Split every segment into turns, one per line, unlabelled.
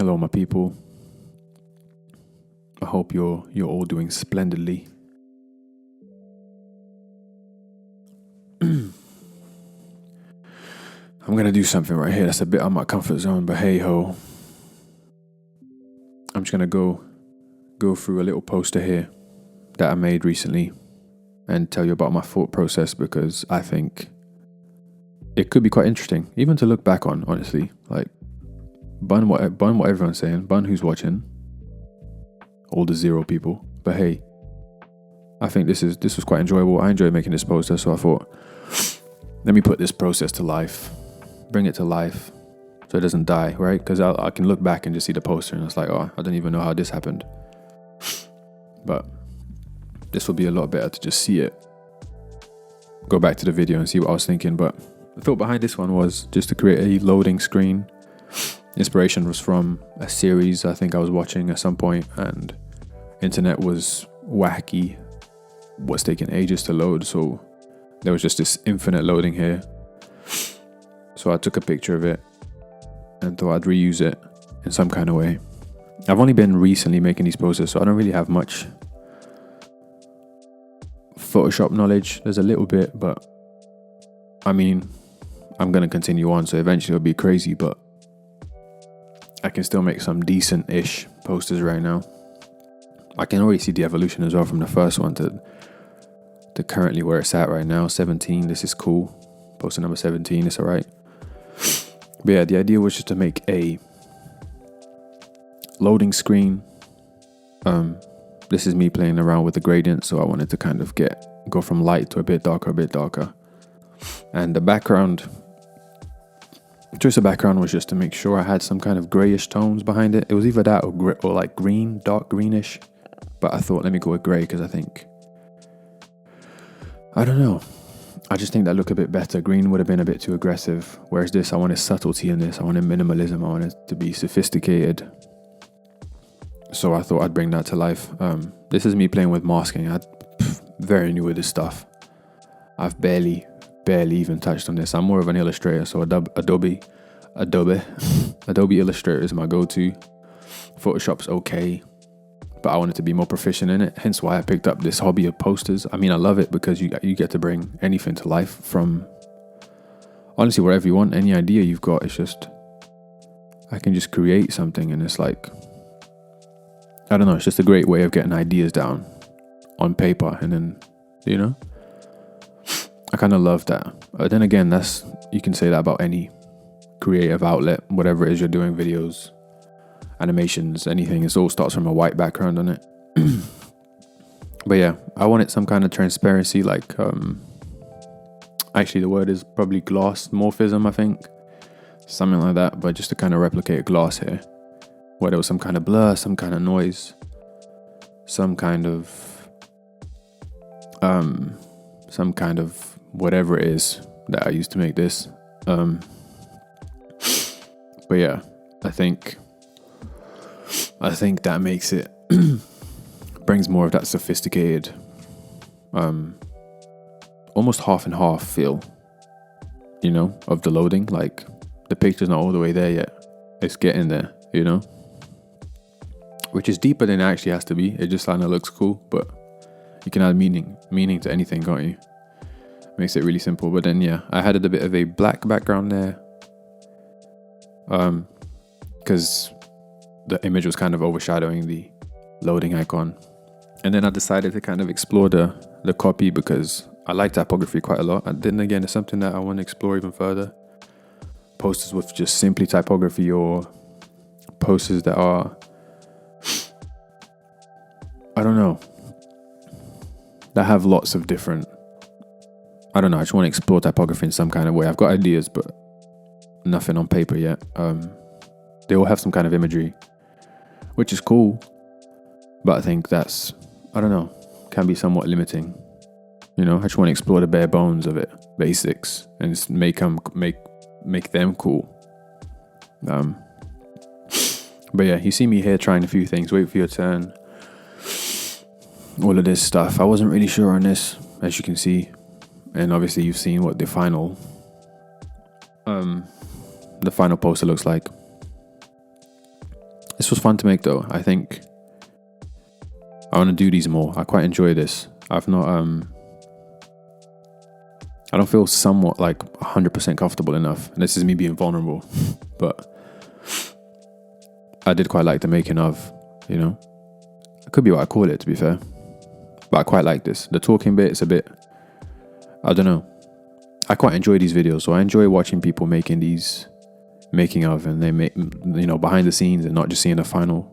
Hello, my people. I hope you're all doing splendidly. I'm gonna do something right here that's a bit out of my comfort zone, but hey ho. I'm just gonna go through a little poster here that I made recently and tell you about my thought process, because I think it could be quite interesting, even to look back on, honestly. Like, bun what everyone's saying, bun who's watching, all the 0 people. But hey, I think this was quite enjoyable. I enjoyed making this poster, so I thought, let me put this process to life, bring it to life, so it doesn't die, right? Because I can look back and just see the poster, and it's like, oh, I don't even know how this happened. But this will be a lot better to just see it, go back to the video and see what I was thinking. But the thought behind this one was just to create a loading screen. Inspiration was from a series I think I was watching at some point, and internet was wacky, was taking ages to load, so there was just this infinite loading here. So I took a picture of it and thought I'd reuse it in some kind of way. I've only been recently making these posters, so I don't really have much Photoshop knowledge. There's a little bit, but I mean, I'm going to continue on, so eventually it'll be crazy, but I can still make some decent-ish posters right now. I can already see the evolution as well from the first one to currently where it's at right now, 17. This is cool. Poster number 17, it's alright. But yeah, the idea was just to make a loading screen. This is me playing around with the gradient, so I wanted to kind of go from light to a bit darker. And the background, choice of background was just to make sure I had some kind of grayish tones behind it. It was either that or like green, dark greenish. But I thought, let me go with grey, because I don't know. I just think that look a bit better. Green would have been a bit too aggressive. Whereas this, I wanted subtlety in this. I wanted minimalism. I wanted it to be sophisticated. So I thought I'd bring that to life. This is me playing with masking. I'm very new with this stuff. I've barely even touched on this. I'm more of an illustrator, so Adobe Illustrator is my go-to. Photoshop's okay, but I wanted to be more proficient in it. Hence why I picked up this hobby of posters. I mean, I love it because you get to bring anything to life from, honestly, whatever you want. Any idea you've got, it's just, I can just create something, and it's like, I don't know, it's just a great way of getting ideas down on paper, and then, you know, I kind of love that. But then again, you can say that about any creative outlet, whatever it is you're doing, videos, animations, anything. It all starts from a white background on it. But yeah, I wanted some kind of transparency, like actually the word is probably glass morphism, I think, something like that, but just to kind of replicate glass here, where there was some kind of blur, some kind of noise, some kind of whatever it is that I used to make this. But yeah, I think that makes it brings more of that sophisticated, almost half and half feel, you know, of the loading. Like, the picture's not all the way there yet, it's getting there, you know, which is deeper than it actually has to be. It just kind of looks cool, but you can add meaning to anything, can't you? Makes it really simple. But then yeah, I added a bit of a black background there, because the image was kind of overshadowing the loading icon. And then I decided to kind of explore the copy, because I like typography quite a lot. And then again, it's something that I want to explore even further. Posters with just simply typography, or posters that are, I don't know, that have lots of different, I don't know, I just want to explore typography in some kind of way. I've got ideas, but nothing on paper yet. They all have some kind of imagery, which is cool, but I think that's, I don't know, can be somewhat limiting. You know, I just want to explore the bare bones of it, basics, and just make them cool. But yeah, you see me here trying a few things, wait for your turn, all of this stuff. I wasn't really sure on this, as you can see, and obviously you've seen what the final poster looks like. This was fun to make though. I think I want to do these more. I quite enjoy this. I've not I don't feel somewhat like 100% comfortable enough. And this is me being vulnerable, but I did quite like the making of, you know. It could be what I call it, to be fair. But I quite like this. The talking bit is a bit, I don't know. I quite enjoy these videos. So I enjoy watching people making these, making of, and they make, you know, behind the scenes and not just seeing the final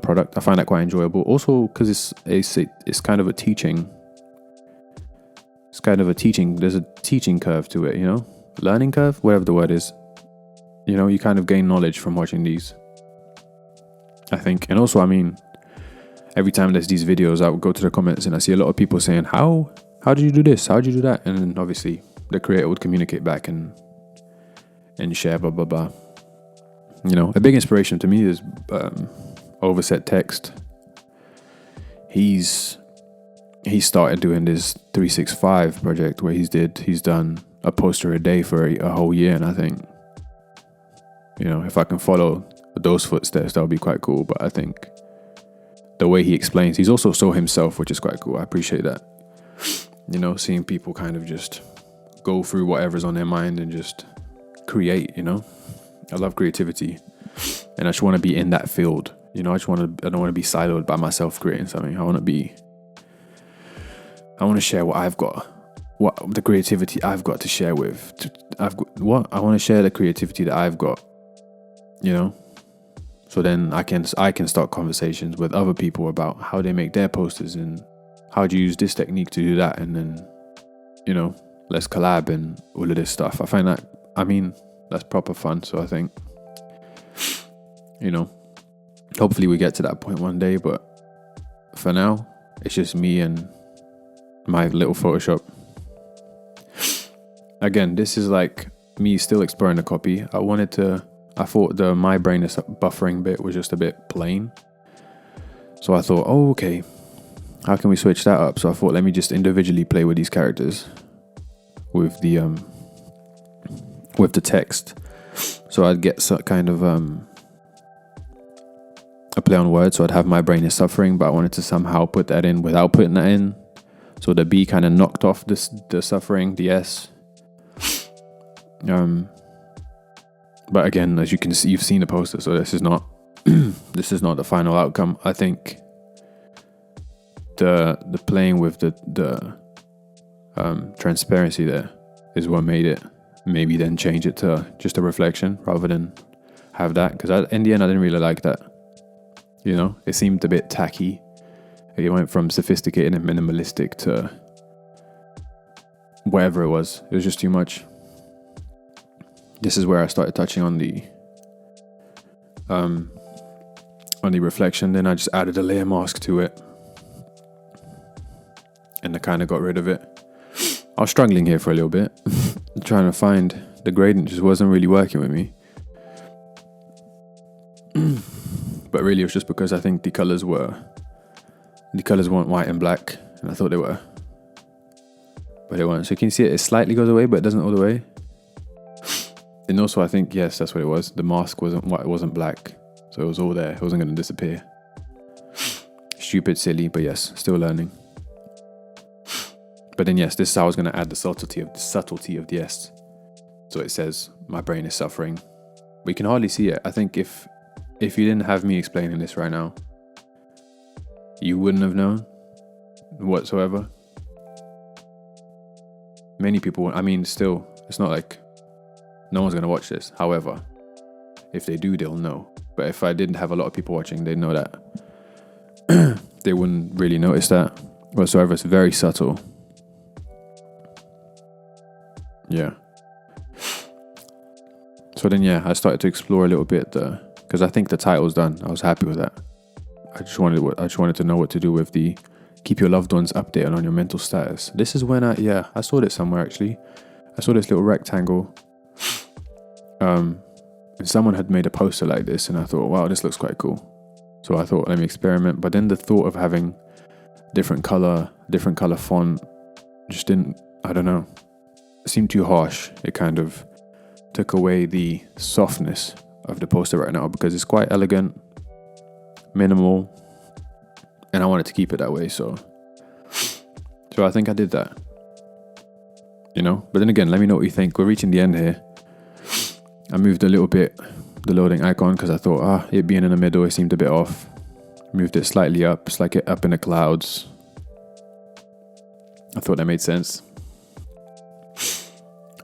product. I find that quite enjoyable. Also, because it's kind of a teaching. It's kind of a teaching. There's a teaching curve to it, you know, learning curve, whatever the word is. You know, you kind of gain knowledge from watching these, I think. And also, I mean, every time there's these videos, I would go to the comments and I see a lot of people saying, how did you do this? How did you do that? And then obviously the creator would communicate back and share, blah, blah, blah. You know, a big inspiration to me is Overset Text. He's started doing this 365 project where he's done a poster a day for a whole year. And I think, you know, if I can follow those footsteps, that would be quite cool. But I think the way he explains, he's also so himself, which is quite cool. I appreciate that. You know, seeing people kind of just go through whatever's on their mind and just create, you know. I love creativity and I just want to be in that field. You know, I don't want to be siloed by myself creating something. I want to share what I've got, what the creativity I've got to share with. I want to share the creativity that I've got, you know. So then I can start conversations with other people about how they make their posters and how do you use this technique to do that, and then, you know, let's collab and all of this stuff. I find that, I mean, that's proper fun. So I think, you know, hopefully we get to that point one day, but for now, it's just me and my little Photoshop. Again, this is like me still exploring the copy. I thought the my brain is buffering bit was just a bit plain. So I thought, oh, okay, how can we switch that up? So I thought, let me just individually play with these characters with the text. So I'd get some kind of a play on words. So I'd have my brain is suffering, but I wanted to somehow put that in without putting that in. So the B kind of knocked off the suffering, the S. But again, as you can see, you've seen the poster, so this is not the final outcome. I think the playing with the transparency there is what made it. Maybe then change it to just a reflection rather than have that, because in the end I didn't really like that. You know, it seemed a bit tacky. It went from sophisticated and minimalistic to whatever it was. It was just too much. This is where I started touching on the reflection. Then I just added a layer mask to it, and I kind of got rid of it. I was struggling here for a little bit, trying to find the gradient. Just wasn't really working with me. But really, it was just because I think the colors weren't white and black, and I thought they were, but they weren't. So you can see it slightly goes away, but it doesn't all the way. And also, I think, yes, that's what it was. The mask wasn't white, it wasn't black, so it was all there. It wasn't going to disappear. Stupid, silly, but yes, still learning. But then, yes, this is how I was going to add the subtlety of the S. So it says, my brain is suffering. We can hardly see it. I think if you didn't have me explaining this right now, you wouldn't have known whatsoever. Many people, I mean, still, it's not like no one's going to watch this. However, if they do, they'll know. But if I didn't have a lot of people watching, they'd know that. They wouldn't really notice that whatsoever. It's very subtle. Yeah. So then, yeah, I started to explore a little bit because I think the title's done. I was happy with that. I just wanted to know what to do with the keep your loved ones updated on your mental status. This is when I saw this somewhere actually. I saw this little rectangle. And someone had made a poster like this, and I thought, wow, this looks quite cool. So I thought, let me experiment. But then the thought of having different color font just didn't, I don't know, it seemed too harsh. It kind of took away the softness of the poster right now because it's quite elegant, minimal, and I wanted to keep it that way. So I think I did that. But then again, let me know what you think. We're reaching the end here. I moved a little bit the loading icon because I thought, it being in the middle, it seemed a bit off. Moved it slightly up. It's like it up in the clouds. I thought that made sense.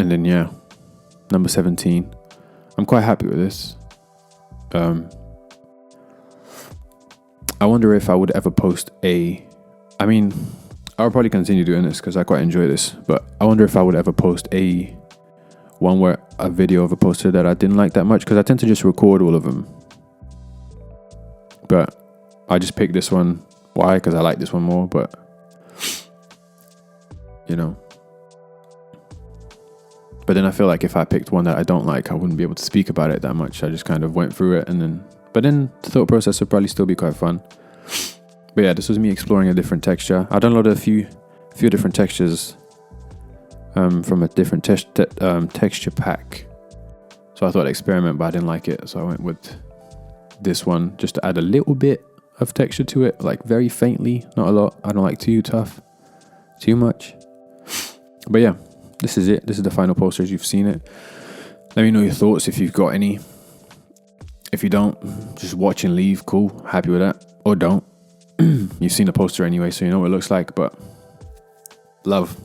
And then, number 17. I'm quite happy with this. I wonder if I would ever post I'll probably continue doing this because I quite enjoy this, but I wonder if I would ever post a video of a poster that I didn't like that much, because I tend to just record all of them. But I just picked this one. Why? Because I like this one more, but But then I feel like if I picked one that I don't like, I wouldn't be able to speak about it that much. I just kind of went through it but then the thought process would probably still be quite fun. But yeah, this was me exploring a different texture. I downloaded a few different textures from a different texture pack. So I thought I'd experiment, but I didn't like it. So I went with this one just to add a little bit of texture to it, like very faintly, not a lot. I don't like too tough, too much. But yeah, this is it. This is the final poster as you've seen it. Let me know your thoughts if you've got any. If you don't, just watch and leave. Cool. Happy with that. Or don't. You've seen the poster anyway, so you know what it looks like. But love.